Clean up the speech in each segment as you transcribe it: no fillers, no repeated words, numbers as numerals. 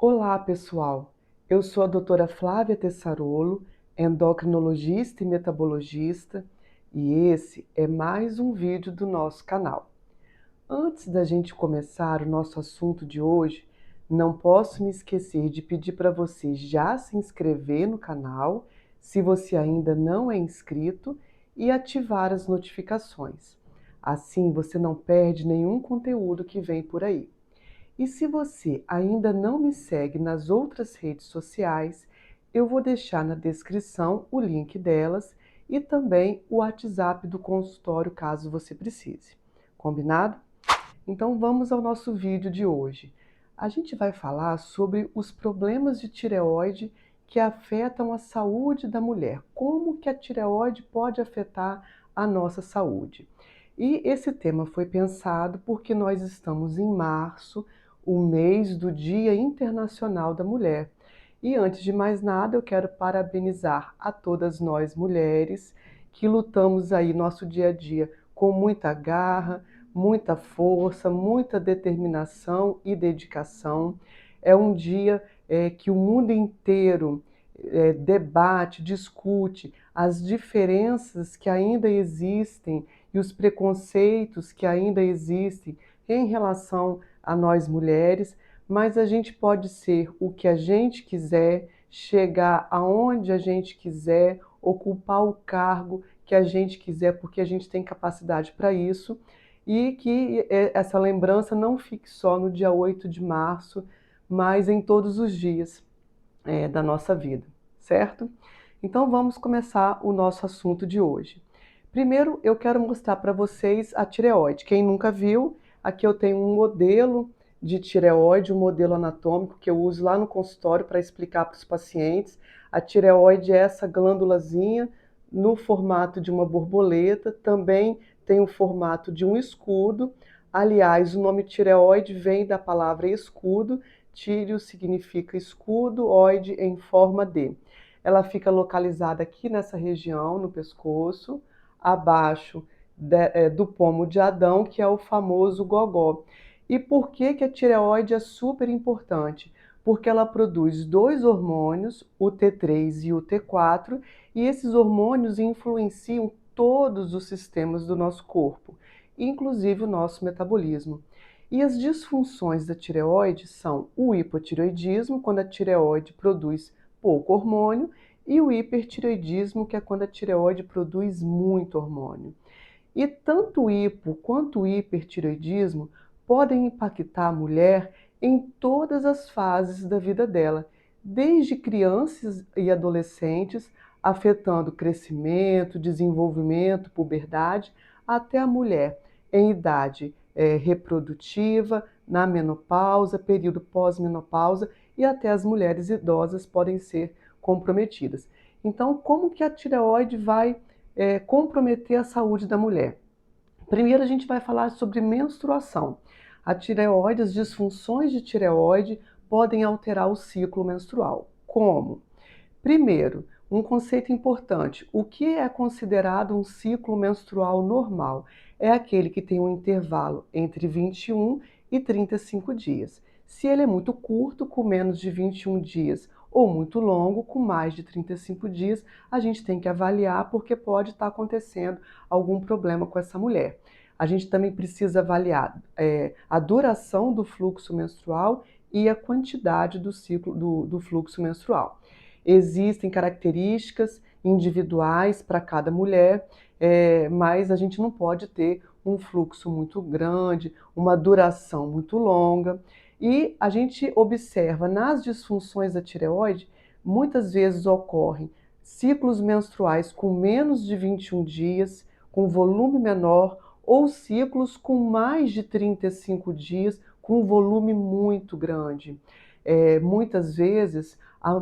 Olá, pessoal! Eu sou a doutora Flávia Tessarolo, endocrinologista e metabologista, e esse é mais um vídeo do nosso canal. Antes da gente começar o nosso assunto de hoje, não posso me esquecer de pedir para você já se inscrever no canal, se você ainda não é inscrito, e ativar as notificações. Assim você não perde nenhum conteúdo que vem por aí. E se você ainda não me segue nas outras redes sociais, eu vou deixar na descrição o link delas e também o WhatsApp do consultório caso você precise. Combinado? Então vamos ao nosso vídeo de hoje. A gente vai falar sobre os problemas de tireoide que afetam a saúde da mulher. Como que a tireoide pode afetar a nossa saúde? E esse tema foi pensado porque nós estamos em março, o mês do Dia Internacional da Mulher. E antes de mais nada, eu quero parabenizar a todas nós mulheres que lutamos aí nosso dia a dia com muita garra, muita força, muita determinação e dedicação. É um dia que o mundo inteiro debate, discute as diferenças que ainda existem e os preconceitos que ainda existem em relação a nós mulheres, mas a gente pode ser o que a gente quiser, chegar aonde a gente quiser, ocupar o cargo que a gente quiser, porque a gente tem capacidade para isso, e que essa lembrança não fique só no dia 8 de março, mas em todos os dias da nossa vida, certo? Então vamos começar o nosso assunto de hoje. Primeiro, eu quero mostrar para vocês a tireoide. Quem nunca viu, aqui eu tenho um modelo de tireoide, um modelo anatômico que eu uso lá no consultório para explicar para os pacientes. A tireoide é essa glândulazinha no formato de uma borboleta, também tem o formato de um escudo. Aliás, o nome tireoide vem da palavra escudo. Tíreo significa escudo, oide em forma de. Ela fica localizada aqui nessa região, no pescoço, abaixo do pomo de Adão, que é o famoso gogó. E por que que a tireoide é super importante? Porque ela produz dois hormônios, o T3 e o T4, e esses hormônios influenciam todos os sistemas do nosso corpo, inclusive o nosso metabolismo. E as disfunções da tireoide são o hipotireoidismo, quando a tireoide produz pouco hormônio, e o hipertireoidismo, que é quando a tireoide produz muito hormônio. E tanto o hipo quanto o hipertireoidismo podem impactar a mulher em todas as fases da vida dela, desde crianças e adolescentes, afetando crescimento, desenvolvimento, puberdade, até a mulher em idade reprodutiva, na menopausa, período pós-menopausa e até as mulheres idosas podem ser comprometidas. Então, como que a tireoide vai comprometer a saúde da mulher? Primeiro, a gente vai falar sobre menstruação. A tireoide, as disfunções de tireoide podem alterar o ciclo menstrual. Como? Primeiro, um conceito importante: o que é considerado um ciclo menstrual normal? É aquele que tem um intervalo entre 21 e 35 dias. Se ele é muito curto, com menos de 21 dias, ou muito longo, com mais de 35 dias, a gente tem que avaliar porque pode estar acontecendo algum problema com essa mulher. A gente também precisa avaliar a duração do fluxo menstrual e a quantidade do ciclo do fluxo menstrual. Existem características individuais para cada mulher, mas a gente não pode ter um fluxo muito grande, uma duração muito longa. E a gente observa nas disfunções da tireoide, muitas vezes ocorrem ciclos menstruais com menos de 21 dias, com volume menor, ou ciclos com mais de 35 dias, com volume muito grande. Muitas vezes,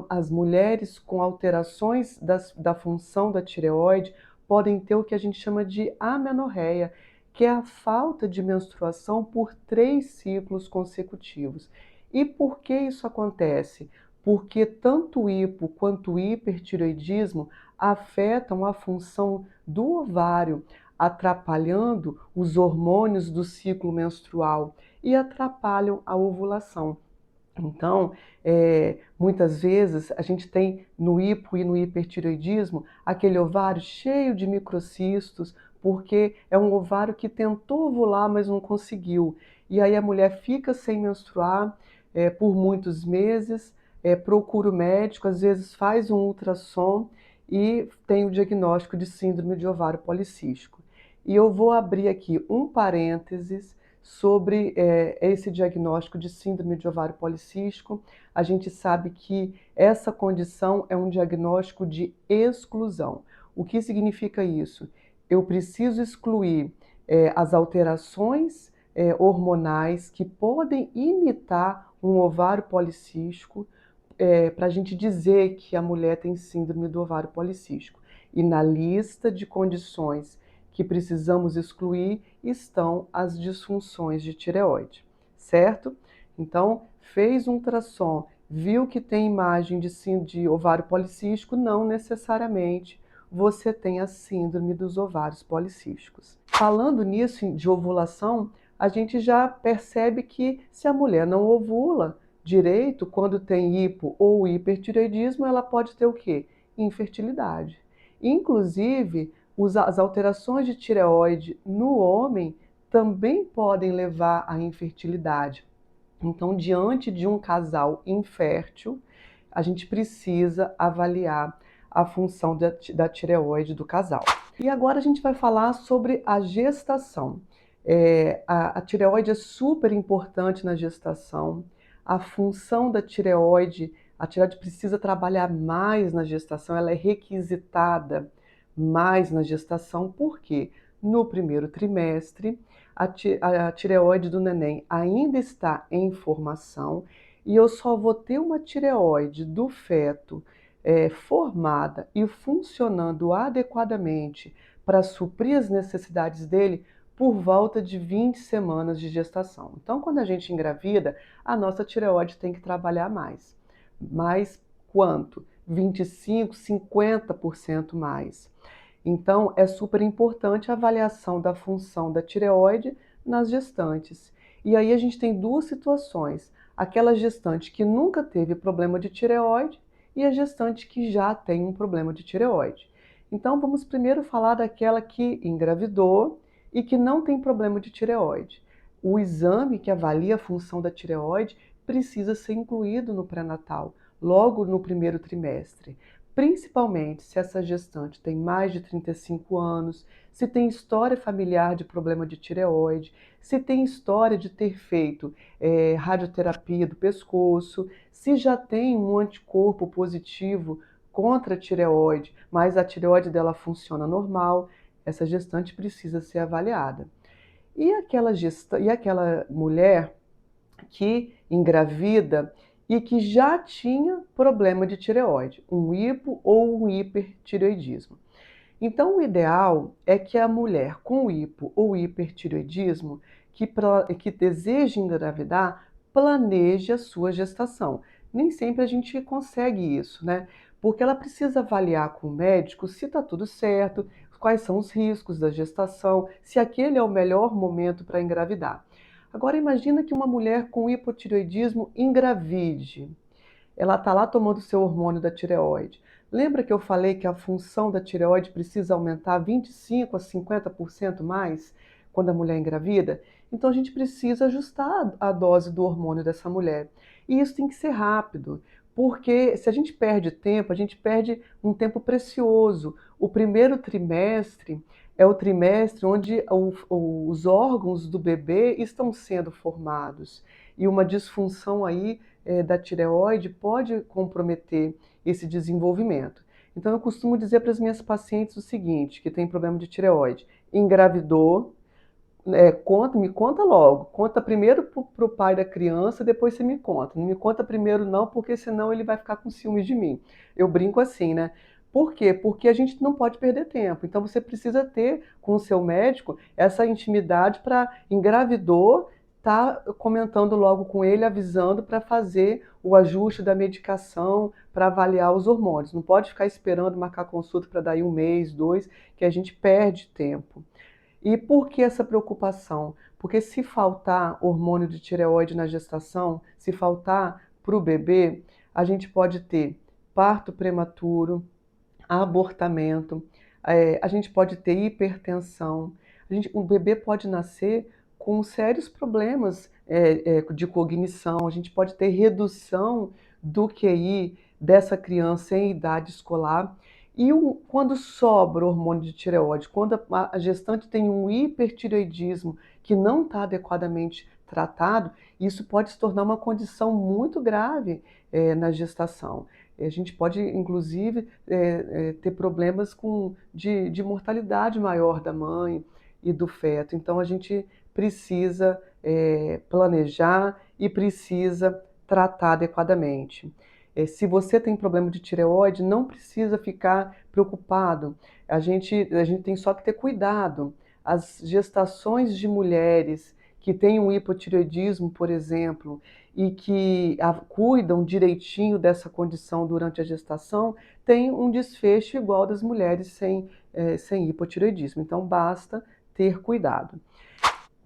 as mulheres com alterações da função da tireoide podem ter o que a gente chama de amenorreia, que é a falta de menstruação por 3 ciclos consecutivos. E por que isso acontece? Porque tanto o hipo quanto o hipertireoidismo afetam a função do ovário, atrapalhando os hormônios do ciclo menstrual e atrapalham a ovulação. Então, muitas vezes a gente tem no hipo e no hipertireoidismo aquele ovário cheio de microcistos, porque é um ovário que tentou ovular, mas não conseguiu. E aí a mulher fica sem menstruar por muitos meses, procura o médico, às vezes faz um ultrassom e tem o diagnóstico de síndrome de ovário policístico. E eu vou abrir aqui um parênteses sobre esse diagnóstico de síndrome de ovário policístico. A gente sabe que essa condição é um diagnóstico de exclusão. O que significa isso? Eu preciso excluir as alterações hormonais que podem imitar um ovário policístico para a gente dizer que a mulher tem síndrome do ovário policístico. E na lista de condições que precisamos excluir estão as disfunções de tireoide, certo? Então, fez um ultrassom, viu que tem imagem de ovário policístico, não necessariamente você tem a síndrome dos ovários policísticos. Falando nisso, de ovulação, a gente já percebe que se a mulher não ovula direito, quando tem hipo ou hipertireoidismo, ela pode ter o quê? Infertilidade. Inclusive, as alterações de tireoide no homem também podem levar à infertilidade. Então, diante de um casal infértil, a gente precisa avaliar a função da tireoide do casal. E agora a gente vai falar sobre a gestação. A tireoide é super importante na gestação. A função da tireoide, a tireoide precisa trabalhar mais na gestação, ela é requisitada mais na gestação, porque no primeiro trimestre a tireoide do neném ainda está em formação e eu só vou ter uma tireoide do feto formada e funcionando adequadamente para suprir as necessidades dele por volta de 20 semanas de gestação. Então, quando a gente engravida, a nossa tireoide tem que trabalhar mais. Mais quanto? 25, 50% mais. Então, é super importante a avaliação da função da tireoide nas gestantes. E aí a gente tem duas situações: aquela gestante que nunca teve problema de tireoide e a gestante que já tem um problema de tireoide. Então, vamos primeiro falar daquela que engravidou e que não tem problema de tireoide. O exame que avalia a função da tireoide precisa ser incluído no pré-natal, logo no primeiro trimestre. Principalmente se essa gestante tem mais de 35 anos, se tem história familiar de problema de tireoide, se tem história de ter feito radioterapia do pescoço, se já tem um anticorpo positivo contra a tireoide, mas a tireoide dela funciona normal, essa gestante precisa ser avaliada. E aquela mulher que engravida e que já tinha problema de tireoide, um hipo ou um hipertireoidismo. Então, o ideal é que a mulher com hipo ou hipertireoidismo que deseja engravidar planeje a sua gestação. Nem sempre a gente consegue isso, né? Porque ela precisa avaliar com o médico se está tudo certo, quais são os riscos da gestação, se aquele é o melhor momento para engravidar. Agora imagina que uma mulher com hipotireoidismo engravide. Ela está lá tomando seu hormônio da tireoide. Lembra que eu falei que a função da tireoide precisa aumentar 25 a 50% mais quando a mulher engravida? Então a gente precisa ajustar a dose do hormônio dessa mulher. E isso tem que ser rápido, porque se a gente perde tempo, a gente perde um tempo precioso. O primeiro trimestre é o trimestre onde os órgãos do bebê estão sendo formados. E uma disfunção aí da tireoide pode comprometer esse desenvolvimento. Então, eu costumo dizer para as minhas pacientes o seguinte, que tem problema de tireoide: engravidou, me conta logo. Conta primeiro para o pai da criança, depois você me conta. Não me conta primeiro não, porque senão ele vai ficar com ciúmes de mim. Eu brinco assim, né? Por quê? Porque a gente não pode perder tempo. Então você precisa ter com o seu médico essa intimidade para engravidou, tá comentando logo com ele, avisando para fazer o ajuste da medicação, para avaliar os hormônios. Não pode ficar esperando marcar consulta para daí um mês, dois, que a gente perde tempo. E por que essa preocupação? Porque se faltar hormônio de tireoide na gestação, se faltar para o bebê, a gente pode ter parto prematuro, abortamento, a gente pode ter hipertensão, o bebê pode nascer com sérios problemas de cognição, a gente pode ter redução do QI dessa criança em idade escolar. E quando sobra hormônio de tireoide, quando a gestante tem um hipertireoidismo que não está adequadamente tratado, isso pode se tornar uma condição muito grave na gestação. A gente pode, inclusive, ter problemas de mortalidade maior da mãe e do feto. Então, a gente precisa planejar e precisa tratar adequadamente. Se você tem problema de tireoide, não precisa ficar preocupado. A gente tem só que ter cuidado. As gestações de mulheres que têm um hipotireoidismo, por exemplo, e que cuidam direitinho dessa condição durante a gestação, têm um desfecho igual das mulheres sem hipotireoidismo. Então, basta ter cuidado.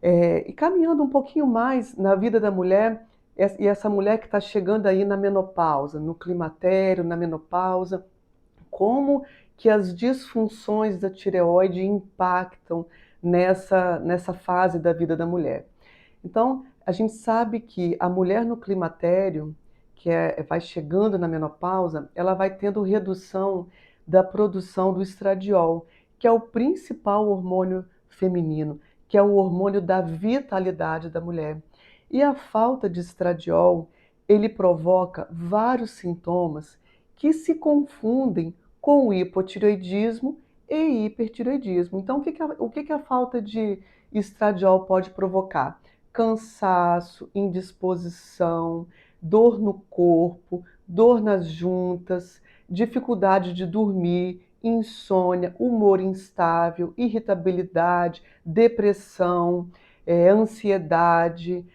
E caminhando um pouquinho mais na vida da mulher, e essa mulher que está chegando aí na menopausa, no climatério, na menopausa, como que as disfunções da tireoide impactam nessa fase da vida da mulher. Então, a gente sabe que a mulher no climatério, vai chegando na menopausa, ela vai tendo redução da produção do estradiol, que é o principal hormônio feminino, que é o hormônio da vitalidade da mulher. E a falta de estradiol, ele provoca vários sintomas que se confundem com o hipotireoidismo e hipertireoidismo. Então, o que a falta de estradiol pode provocar? Cansaço, indisposição, dor no corpo, dor nas juntas, dificuldade de dormir, insônia, humor instável, irritabilidade, depressão, ansiedade,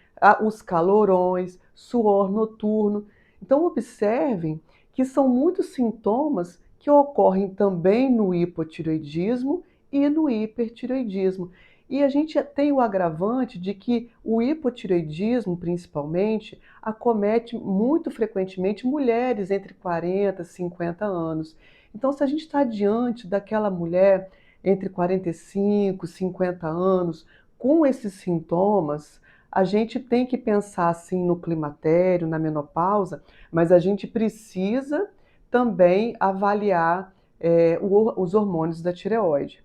os calorões, suor noturno. Então, observem que são muitos sintomas que ocorrem também no hipotireoidismo e no hipertireoidismo. E a gente tem o agravante de que o hipotireoidismo, principalmente, acomete muito frequentemente mulheres entre 40 e 50 anos. Então, se a gente está diante daquela mulher entre 45 e 50 anos com esses sintomas, a gente tem que pensar sim no climatério, na menopausa, mas a gente precisa também avaliar os hormônios da tireoide.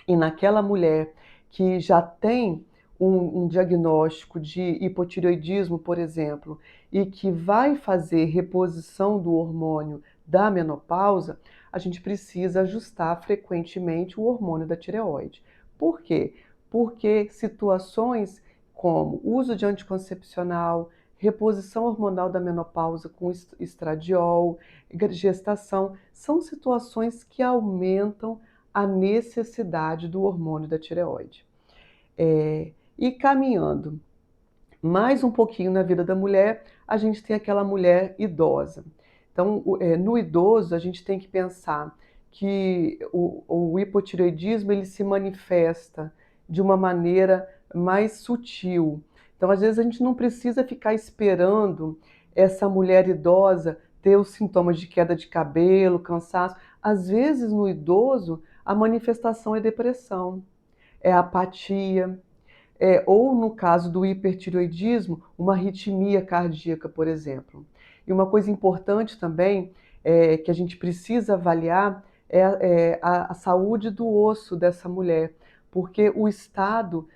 E naquela mulher que já tem um diagnóstico de hipotireoidismo, por exemplo, e que vai fazer reposição do hormônio da menopausa, a gente precisa ajustar frequentemente o hormônio da tireoide. Por quê? Porque situações como uso de anticoncepcional, reposição hormonal da menopausa com estradiol, gestação, são situações que aumentam a necessidade do hormônio da tireoide. E caminhando mais um pouquinho na vida da mulher, a gente tem aquela mulher idosa. Então, no idoso, a gente tem que pensar que o hipotireoidismo ele se manifesta de uma maneira mais sutil. Então, às vezes, a gente não precisa ficar esperando essa mulher idosa ter os sintomas de queda de cabelo, cansaço. Às vezes, no idoso, a manifestação é depressão, é apatia, ou no caso do hipertireoidismo, uma arritmia cardíaca, por exemplo. E uma coisa importante também que a gente precisa avaliar a saúde do osso dessa mulher, porque o estado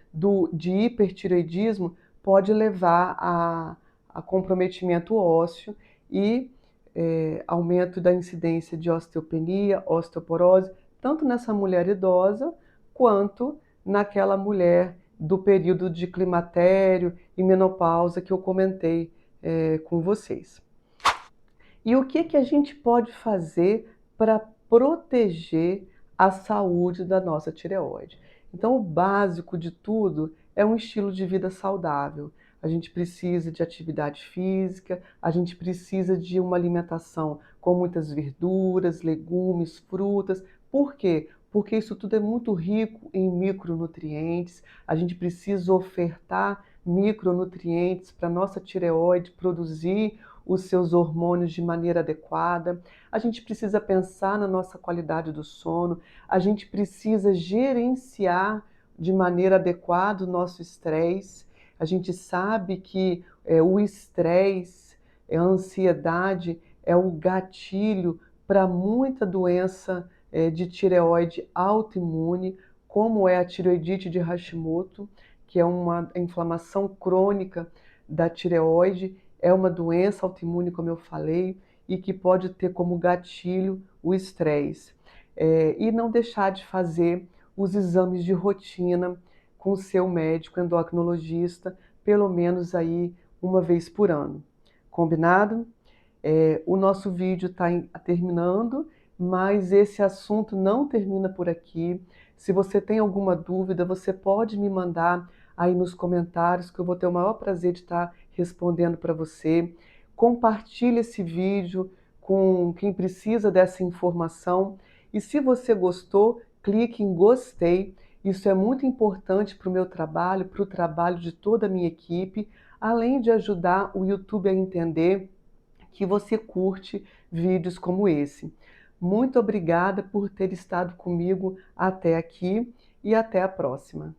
de hipertireoidismo pode levar a comprometimento ósseo e aumento da incidência de osteopenia, osteoporose, tanto nessa mulher idosa quanto naquela mulher do período de climatério e menopausa que eu comentei com vocês. E o que a gente pode fazer para proteger a saúde da nossa tireoide? Então, o básico de tudo é um estilo de vida saudável. A gente precisa de atividade física, a gente precisa de uma alimentação com muitas verduras, legumes, frutas. Por quê? porque isso tudo é muito rico em micronutrientes. A gente precisa ofertar micronutrientes para a nossa tireoide produzir os seus hormônios de maneira adequada. A gente precisa pensar na nossa qualidade do sono. A gente precisa gerenciar de maneira adequada o nosso estresse. A gente sabe que o estresse, a ansiedade é o gatilho para muita doença de tireoide autoimune, como é a tireoidite de Hashimoto, que é uma inflamação crônica da tireoide, é uma doença autoimune, como eu falei, e que pode ter como gatilho o estresse. E não deixar de fazer os exames de rotina com o seu médico endocrinologista, pelo menos aí uma vez por ano. Combinado? O nosso vídeo está terminando, mas esse assunto não termina por aqui. Se você tem alguma dúvida, você pode me mandar aí nos comentários, que eu vou ter o maior prazer de estar respondendo para você. Compartilhe esse vídeo com quem precisa dessa informação. E se você gostou, clique em gostei. Isso é muito importante para o meu trabalho, para o trabalho de toda a minha equipe, além de ajudar o YouTube a entender que você curte vídeos como esse. Muito obrigada por ter estado comigo até aqui e até a próxima.